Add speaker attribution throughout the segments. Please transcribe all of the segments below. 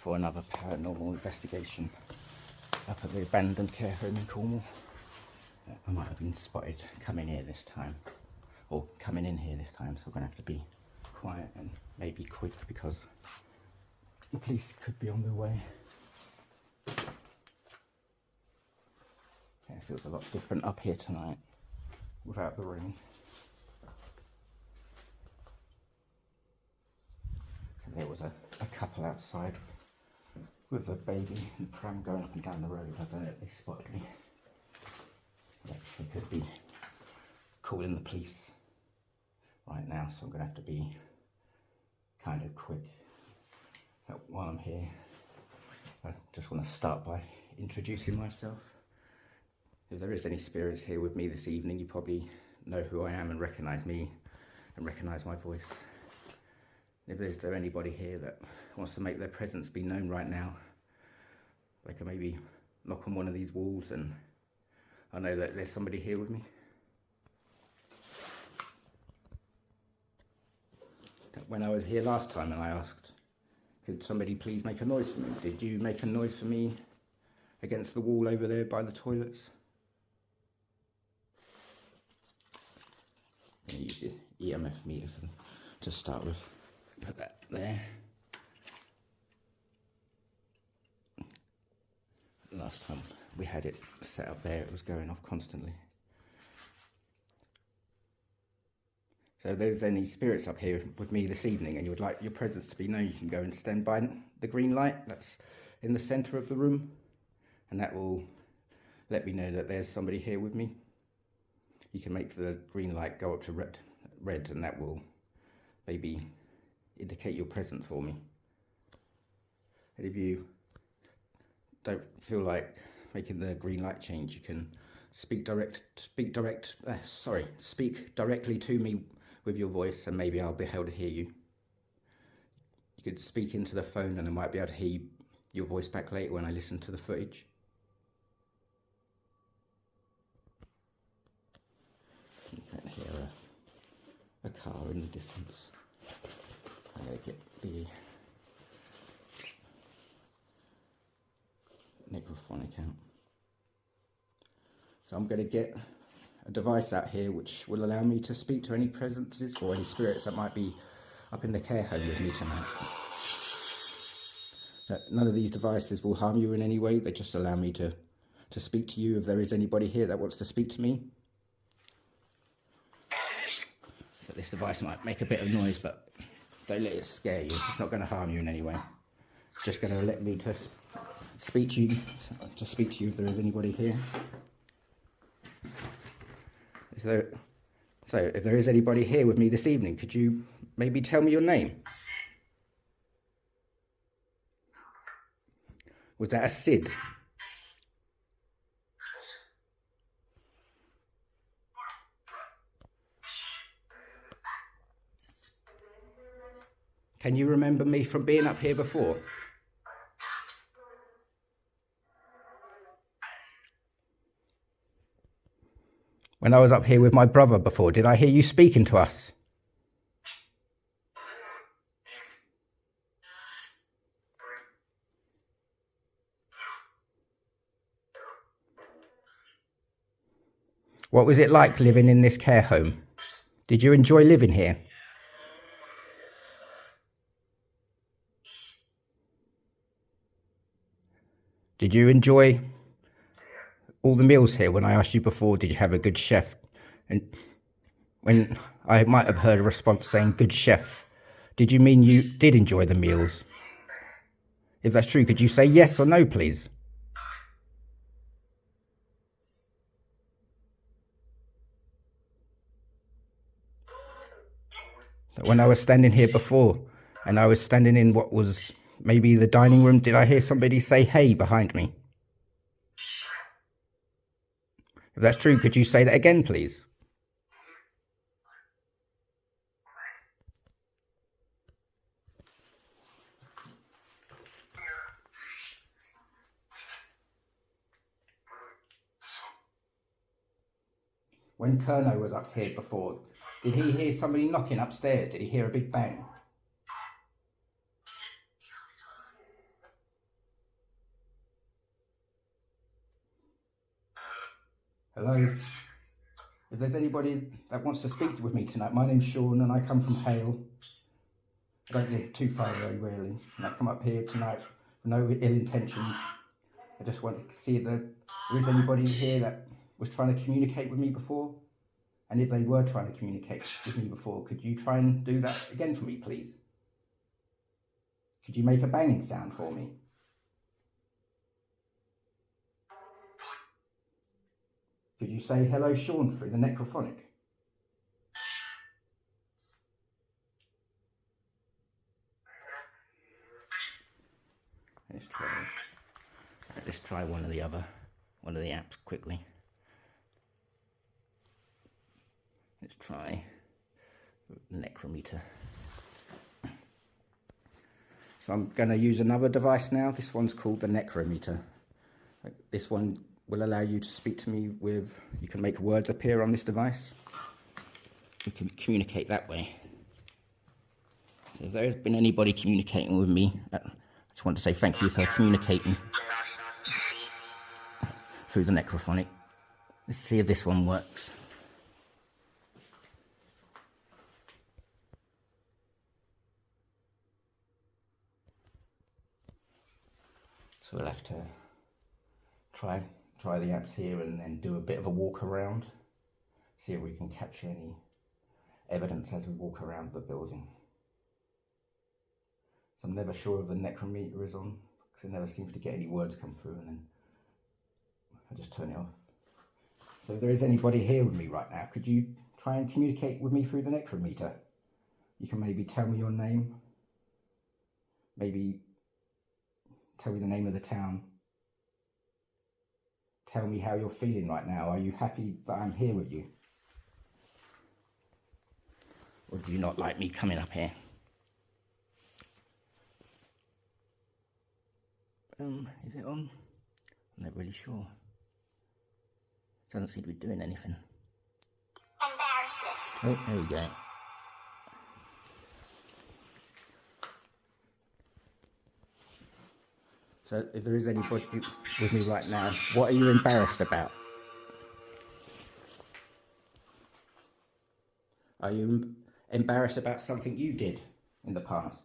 Speaker 1: for another paranormal investigation up at the abandoned care home in Cornwall. I might have been spotted coming here this time, or coming in here this time, so we're going to have to be quiet and maybe quick because the police could be on their way. Yeah, it feels a lot different up here tonight without the rain. There was a couple outside with a baby and a pram going up and down the road. I don't know if they spotted me. They could be calling the police right now, so I'm going to have to be kind of quick. But while I'm here, I just want to start by introducing myself. If there is any spirits here with me this evening, you probably know who I am and recognise me and recognise my voice. If there's anybody here that wants to make their presence be known right now, they can maybe knock on one of these walls and I know that there's somebody here with me. When I was here last time and I asked, could somebody please make a noise for me? Did you make a noise for me against the wall over there by the toilets? Use your EMF meter to start with. Put that there. Last time we had it set up there, it was going off constantly. So if there's any spirits up here with me this evening and you would like your presence to be known, you can go and stand by the green light that's in the centre of the room, and that will let me know that there's somebody here with me. You can make the green light go up to red, and that will maybe indicate your presence for me. And if you don't feel like making the green light change, you can speak directly to me with your voice, and maybe I'll be able to hear you. You could speak into the phone and I might be able to hear your voice back later when I listen to the footage. You can hear a car in the distance. I'm going to get the microphonic out. So I'm going to get a device out here which will allow me to speak to any presences or any spirits that might be up in the care home with me tonight. None of these devices will harm you in any way. They just allow me to speak to you if there is anybody here that wants to speak to me. So this device might make a bit of noise, but don't let it scare you. It's not going to harm you in any way. It's just going to let me to speak to you if there is anybody here. So if there is anybody here with me this evening, could you maybe tell me your name? Was that a Sid? Can you remember me from being up here before? When I was up here with my brother before, did I hear you speaking to us? What was it like living in this care home? Did you enjoy living here? Did you enjoy all the meals here? When I asked you before, did you have a good chef? And when I might have heard a response saying good chef, did you mean you did enjoy the meals? If that's true, could you say yes or no, please? When I was standing here before and I was standing in what was maybe the dining room, did I hear somebody say hey behind me? If that's true, could you say that again, please? When Kerno was up here before, did he hear somebody knocking upstairs? Did he hear a big bang? Hello? If there's anybody that wants to speak with me tonight, my name's Sean and I come from Hale. I don't live too far away really, and I come up here tonight with no ill intentions. I just want to see if there is anybody here that was trying to communicate with me before. And if they were trying to communicate with me before, could you try and do that again for me, please? Could you make a banging sound for me? Could you say hello, Sean, through the necrophonic? Let's try one of the apps quickly. Let's try Necrometer. So I'm going to use another device now. This one's called the Necrometer. This one will allow you to speak to me with, you can make words appear on this device. You can communicate that way. So if there has been anybody communicating with me, I just want to say thank you for communicating through the necrophonic. Let's see if this one works. So we'll have to try the apps here and then do a bit of a walk around, see if we can capture any evidence as we walk around the building. So I'm never sure if the necrometer is on, because it never seems to get any words come through, and then I just turn it off. So if there is anybody here with me right now, could you try and communicate with me through the necrometer? You can maybe tell me your name, maybe tell me the name of the town. Tell me how you're feeling right now. Are you happy that I'm here with you? Or do you not like me coming up here? Is it on? I'm not really sure. Doesn't seem to be doing anything.
Speaker 2: Embarrassment.
Speaker 1: Oh, there we go. So if there is anybody with me right now, what are you embarrassed about? Are you embarrassed about something you did in the past?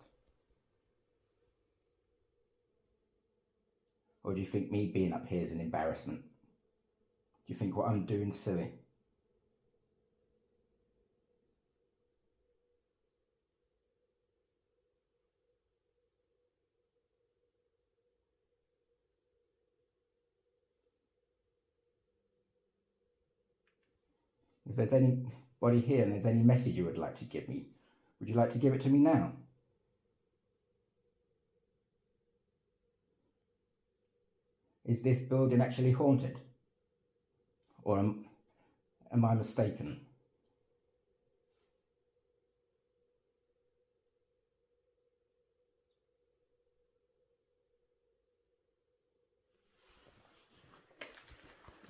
Speaker 1: Or do you think me being up here is an embarrassment? Do you think what I'm doing is silly? If there's anybody here and there's any message you would like to give me, would you like to give it to me now? Is this building actually haunted? Or am I mistaken?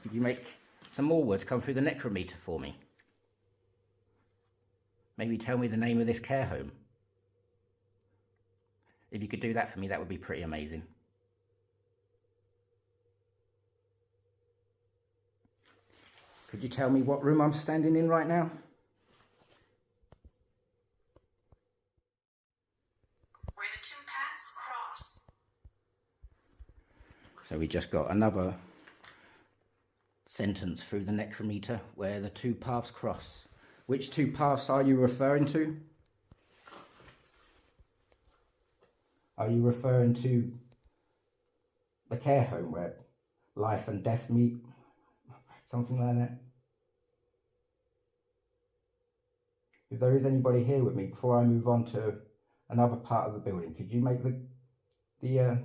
Speaker 1: Could you make some more words come through the necrometer for me? Maybe tell me the name of this care home. If you could do that for me, that would be pretty amazing. Could you tell me what room I'm standing in right now?
Speaker 2: Where the two paths cross.
Speaker 1: So we just got another sentence through the necrometer where the two paths cross. Which two paths are you referring to? Are you referring to the care home where life and death meet? Something like that? If there is anybody here with me, before I move on to another part of the building, could you make the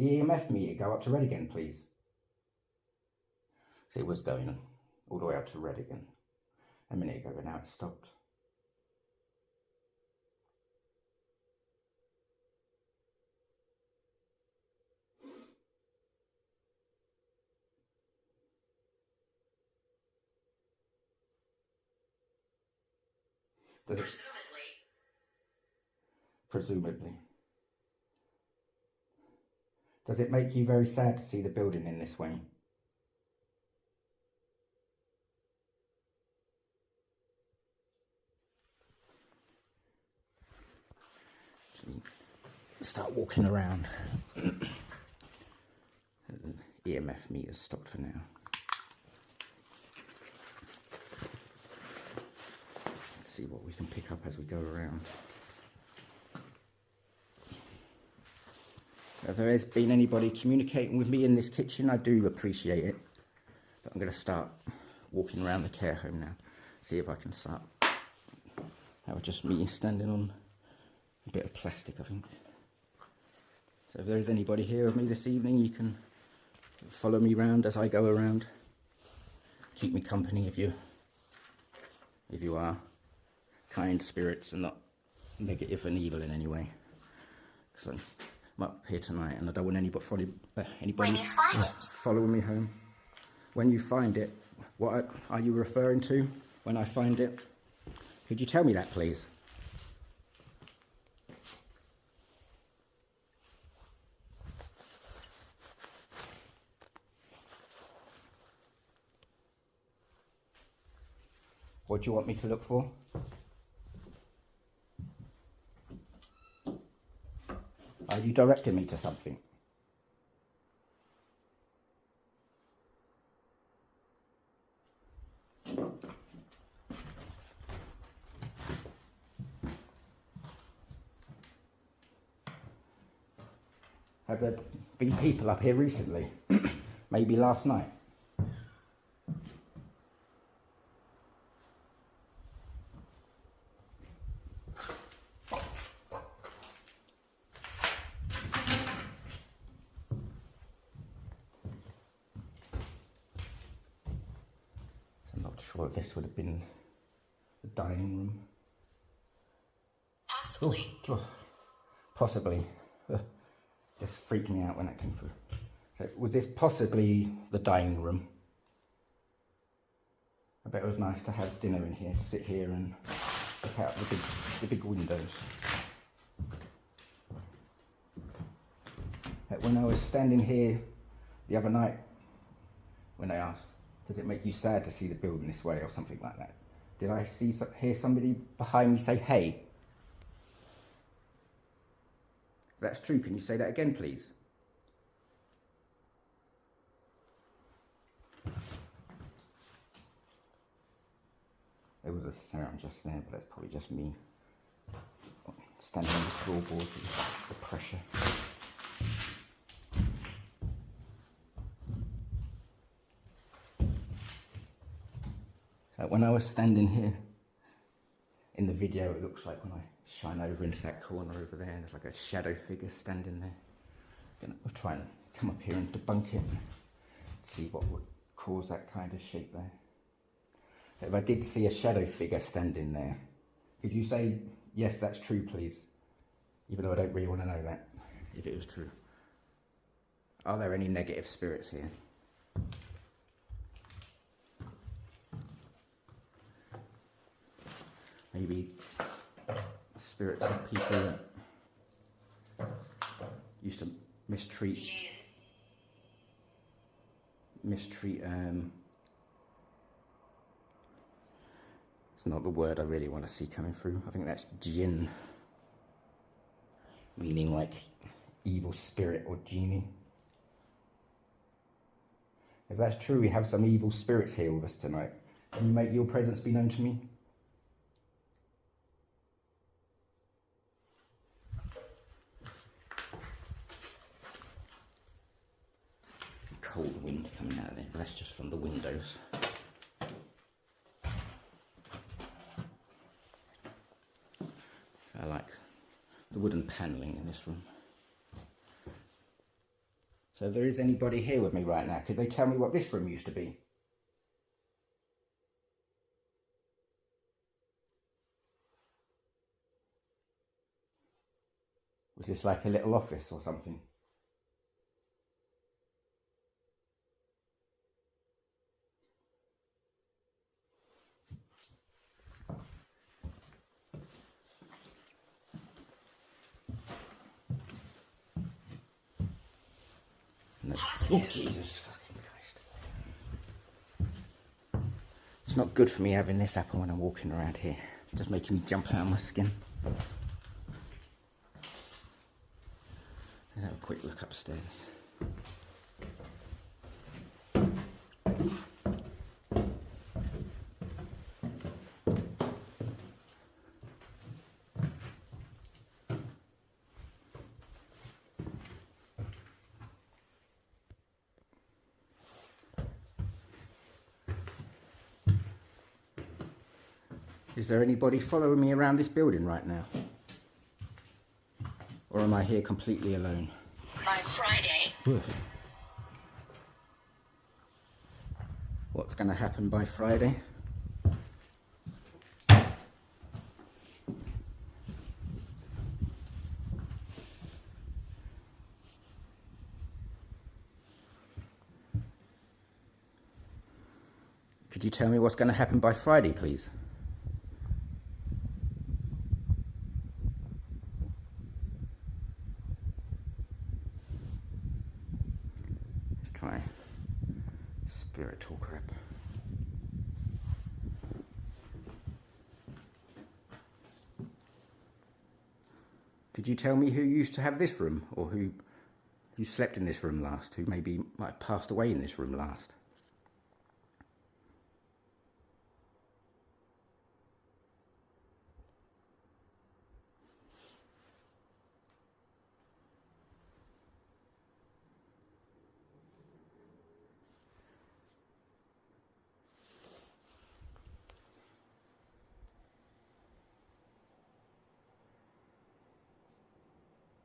Speaker 1: EMF meter go up to red again, please? So it was going all the way up to red again a minute ago, but now it's stopped. Presumably. Does it make you very sad to see the building in this way? start walking around. EMF meter's stopped for now. Let's see what we can pick up as we go around. If there has been anybody communicating with me in this kitchen, I do appreciate it. But I'm going to start walking around the care home now. See if I can start. That was just me standing on a bit of plastic, I think. So if there is anybody here with me this evening, you can follow me around as I go around. Keep me company if you are kind spirits and not negative and evil in any way. Because I'm up here tonight and I don't want anybody following me home. When you find it, what are you referring to when I find it? Could you tell me that, please? What do you want me to look for? Are you directing me to something? Have there been people up here recently? Maybe last night? I'm not sure if this would have been the dining room.
Speaker 2: Possibly.
Speaker 1: Possibly. Just freaked me out when that came through. So was this possibly the dining room? I bet it was nice to have dinner in here, to sit here and look out the big windows. When I was standing here the other night, when I asked, does it make you sad to see the building this way or something like that? Did I hear somebody behind me say, hey? If that's true, can you say that again, please? There was a sound just there, but that's probably just me standing on the floorboard with the pressure. When I was standing here, in the video it looks like when I shine over into that corner over there, and there's like a shadow figure standing there. I'll try and come up here and debunk it, see what would cause that kind of shape there. If I did see a shadow figure standing there, could you say, yes, that's true, please? Even though I don't really want to know that, if it was true. Are there any negative spirits here? Maybe spirits of people that used to mistreat it's not the word I really want to see coming through. I think that's jinn, meaning like evil spirit or genie. If that's true, we have some evil spirits here with us tonight. Can you make your presence be known to me? Cold wind coming out of there, but that's just from the windows. I like the wooden panelling in this room. So if there is anybody here with me right now, could they tell me what this room used to be? Was this like a little office or something? Oh, Jesus fucking Christ. It's not good for me having this happen when I'm walking around here. It's just making me jump out of my skin. upstairs. Is there anybody following me around this building right now? Or am I here completely alone?
Speaker 2: By Friday.
Speaker 1: Ugh. What's going to happen by Friday? Could you tell me what's going to happen by Friday, please? Try Spirit Talker app. Could you tell me who used to have this room, or who slept in this room last, who maybe might have passed away in this room last?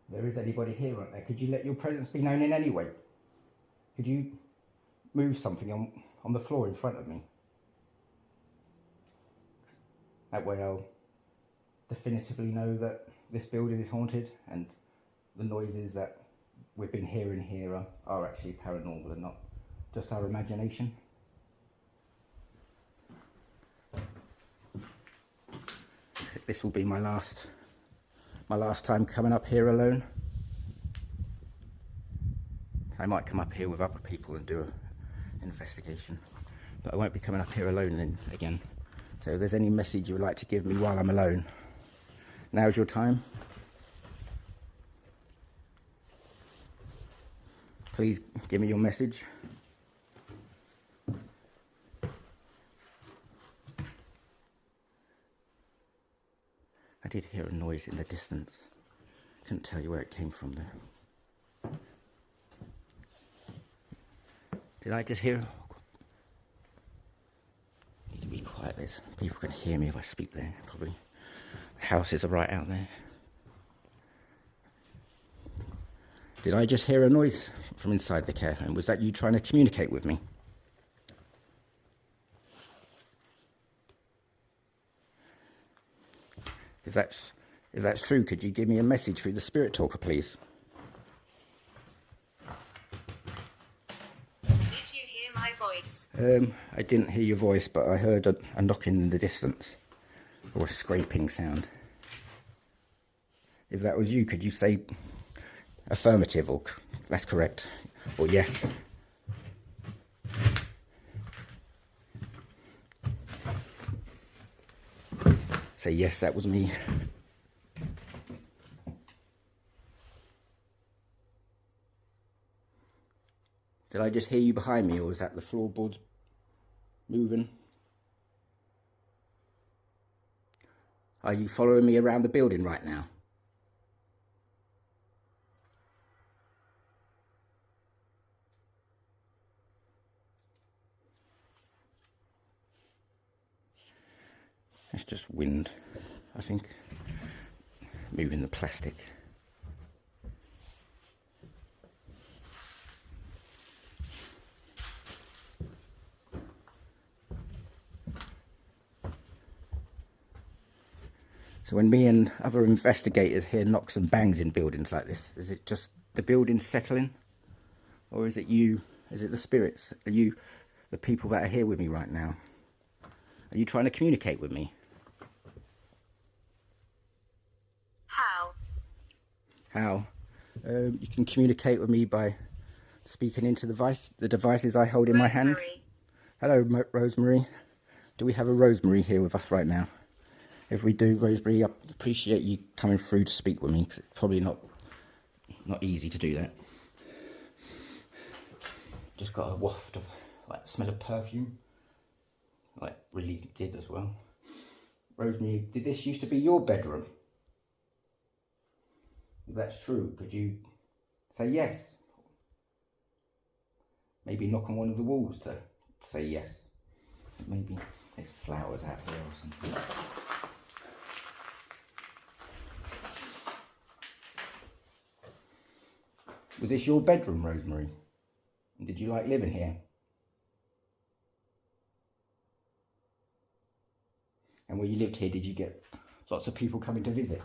Speaker 1: There is anybody here right there. Could you let your presence be known in any way? Could you move something on the floor in front of me? That way I'll definitively know that this building is haunted, and the noises that we've been hearing here are actually paranormal and not just our imagination. This will be my last time coming up here alone. I might come up here with other people and do an investigation, but I won't be coming up here alone again. So if there's any message you would like to give me while I'm alone, now's your time. Please give me your message. I did hear a noise in the distance. Couldn't tell you where it came from though. Did I just hear? Need to be quiet. There's people can hear me if I speak there. Probably houses are right out there. Did I just hear a noise from inside the care home? Was that you trying to communicate with me? If that's true, could you give me a message through the Spirit Talker, please?
Speaker 2: Did you hear my voice?
Speaker 1: I didn't hear your voice, but I heard a knocking in the distance, or a scraping sound. If that was you, could you say affirmative, or that's correct, or yes? Say yes, that was me. Did I just hear you behind me, or was that the floorboards moving? Are you following me around the building right now? It's just wind, I think, moving the plastic. So when me and other investigators hear knocks and bangs in buildings like this, is it just the building settling? Or is it you, is it the spirits? Are you the people that are here with me right now? Are you trying to communicate with me? How? You can communicate with me by speaking into the devices I hold in my hand. Hello, Rosemary. Do we have a Rosemary here with us right now? If we do, Rosemary, I appreciate you coming through to speak with me. 'Cause it's probably not easy to do that. Just got a waft of like smell of perfume. Like really did as well. Rosemary, did this used to be your bedroom? If that's true, could you say yes? Maybe knock on one of the walls to say yes. Maybe there's flowers out here or something. Was this your bedroom, Rosemary? And did you like living here? And when you lived here, did you get lots of people coming to visit?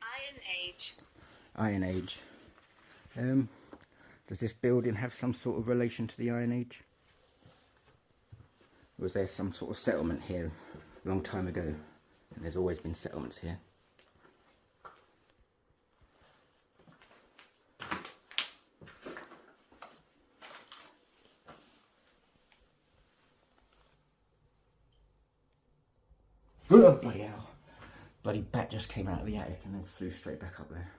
Speaker 2: Iron Age.
Speaker 1: Iron Age. Does this building have some sort of relation to the Iron Age? Was there some sort of settlement here a long time ago? And there's always been settlements here. Oh, bloody hell. Bloody bat just came out of the attic and then flew straight back up there.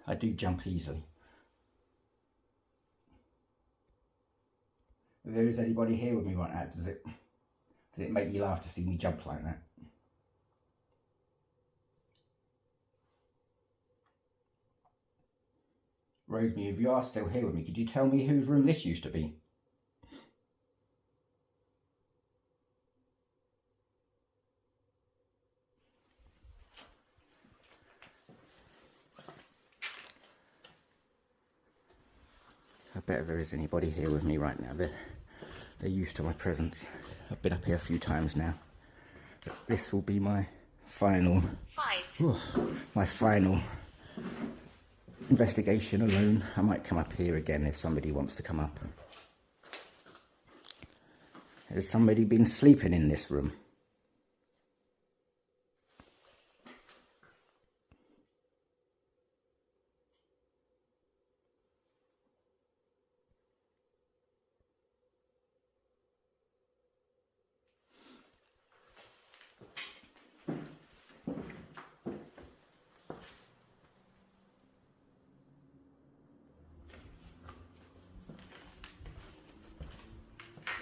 Speaker 1: I do jump easily. If there is anybody here with me right now, does it make you laugh to see me jump like that? Rosemary, if you are still here with me, could you tell me whose room this used to be? I bet if there is anybody here with me right now, they're used to my presence. I've been up here a few times now. But this will be my final
Speaker 2: Fight.
Speaker 1: My final investigation alone. I might come up here again if somebody wants to come up. Has somebody been sleeping in this room?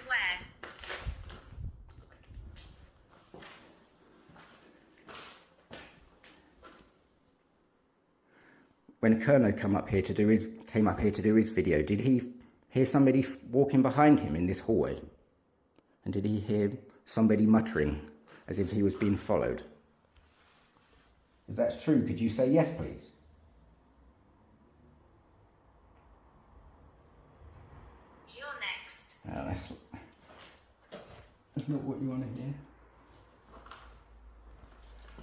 Speaker 2: Where?
Speaker 1: When Kerno came up here to do his video, did he hear somebody walking behind him in this hallway? And did he hear somebody muttering as if he was being followed? If that's true, could you say yes, please?
Speaker 2: You're next.
Speaker 1: Oh, that's not what you want to hear.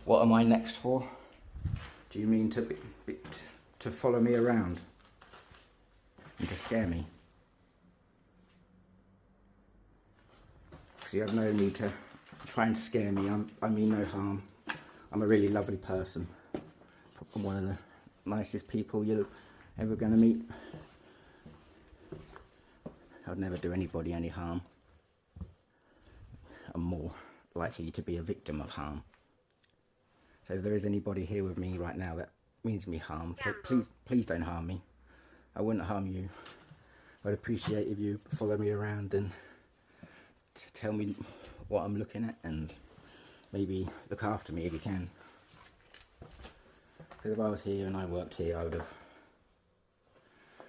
Speaker 1: What am I next for? Do you mean to follow me around and to scare me? Because you have no need to try and scare me. I mean no harm. I'm a really lovely person. I'm one of the nicest people you're ever going to meet. I'd never do anybody any harm. I'm more likely to be a victim of harm. So if there is anybody here with me right now that means me harm, please don't harm me. I wouldn't harm you. I'd appreciate if you follow me around and tell me what I'm looking at and maybe look after me if you can. Because if I was here and I worked here, I would have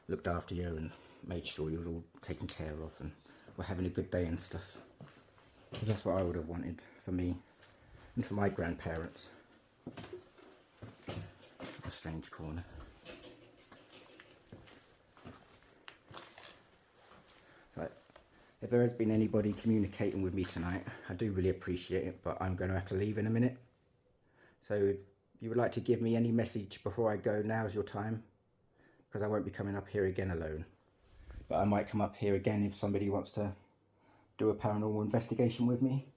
Speaker 1: looked after you and made sure you were all taken care of and were having a good day and stuff. Because that's what I would have wanted for me and for my grandparents. A strange corner. But if there has been anybody communicating with me tonight, I do really appreciate it, but I'm going to have to leave in a minute. So if you would like to give me any message before I go, now's your time, because I won't be coming up here again alone. But I might come up here again if somebody wants to do a paranormal investigation with me.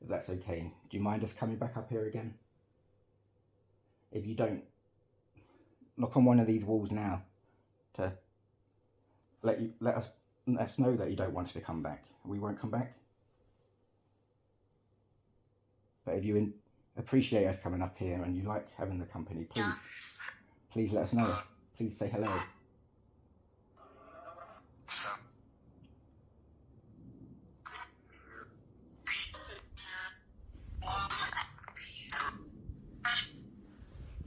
Speaker 1: If that's okay. Do you mind us coming back up here again? If you don't, knock on one of these walls now to let us know that you don't want us to come back. We won't come back. But if you appreciate us coming up here and you like having the company, please let us know. Please say hello.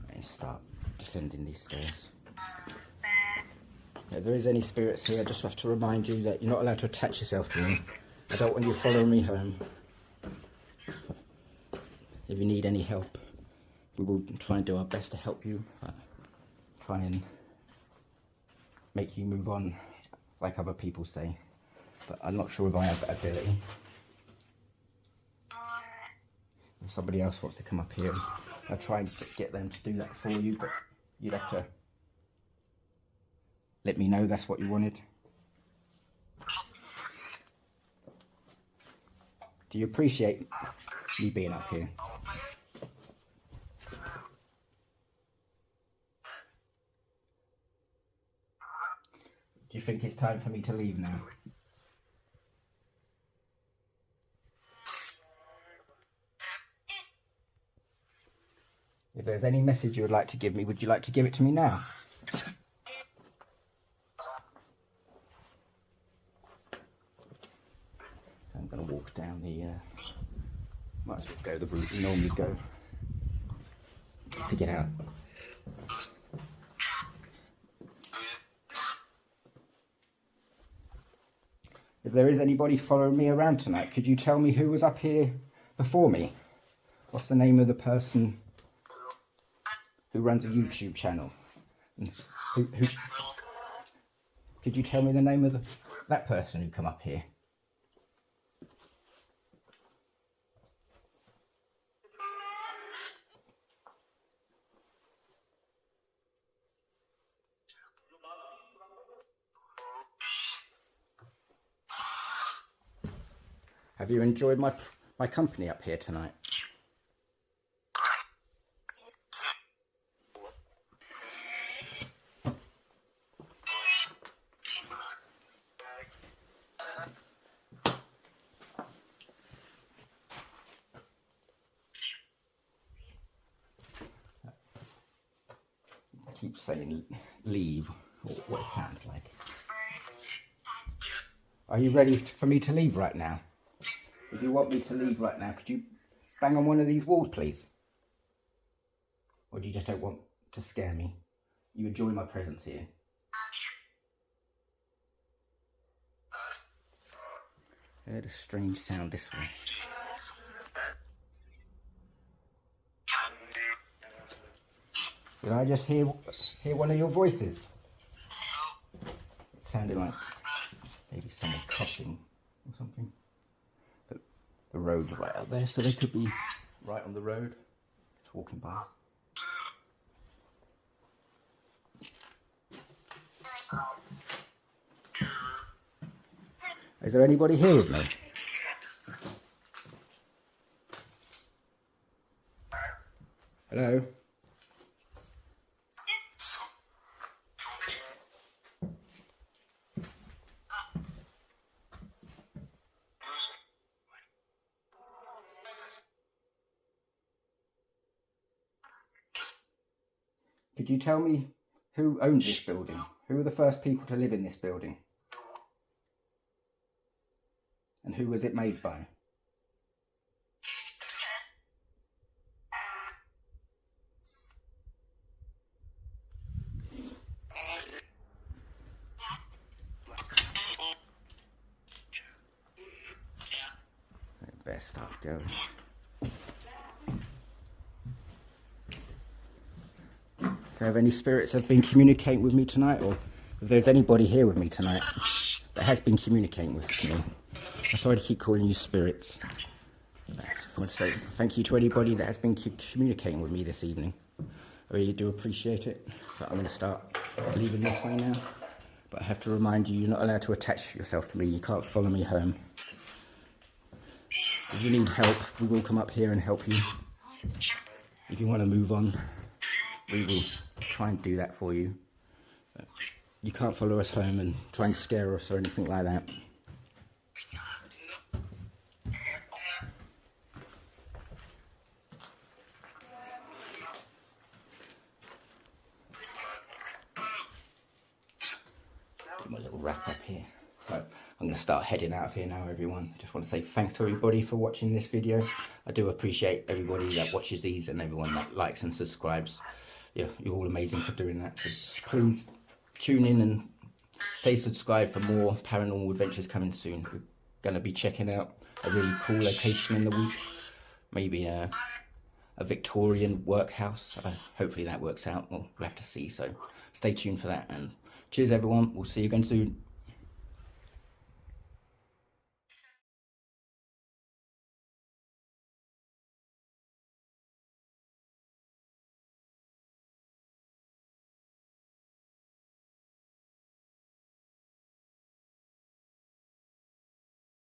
Speaker 1: And start descending these stairs. If there is any spirits here, I just have to remind you that you're not allowed to attach yourself to me. I don't want you following me home. If you need any help, we will try and do our best to help you. Try and make you move on, like other people say. But I'm not sure if I have that ability. If somebody else wants to come up here, I'll try and get them to do that for you, but you'd have to let me know that's what you wanted. Do you appreciate me being up here? Do you think it's time for me to leave now? If there's any message you would like to give me, would you like to give it to me now? I'm going to walk down the, might as well go the route we normally go to get out. If there is anybody following me around tonight, could you tell me who was up here before me? What's the name of the person who runs a YouTube channel? Who could you tell me the name of that person who come up here? Have you enjoyed my company up here tonight? I keep saying leave, or what it sounds like. Are you ready for me to leave right now? If you want me to leave right now, could you bang on one of these walls, please? Or do you just don't want to scare me? You enjoy my presence here. I heard a strange sound this way. Did I just hear one of your voices? It sounded like maybe someone coughing or something. The road's right out there, so they could be right on the road, just walking by. Is there anybody here with me? Hello? Could you tell me who owned this building? Who were the first people to live in this building? And who was it made by? Best start going. So have any spirits have been communicating with me tonight, or if there's anybody here with me tonight that has been communicating with me? I'm sorry to keep calling you spirits. I want to say thank you to anybody that has been communicating with me this evening. I really do appreciate it. But I'm going to start leaving this way now. But I have to remind you, you're not allowed to attach yourself to me. You can't follow me home. If you need help, we will come up here and help you. If you want to move on, we will try and do that for you. But you can't follow us home and try and scare us or anything like that. wrap up here. But I'm going to start heading out of here now, everyone. I just want to say thanks to everybody for watching this video. I do appreciate everybody that watches these and everyone that likes and subscribes. Yeah, you're all amazing for doing that. So please tune in and stay subscribed for more paranormal adventures coming soon. We're going to be checking out a really cool location in the week. Maybe a Victorian workhouse. Hopefully that works out. We'll have to see. So stay tuned for that. And cheers, everyone. We'll see you again soon.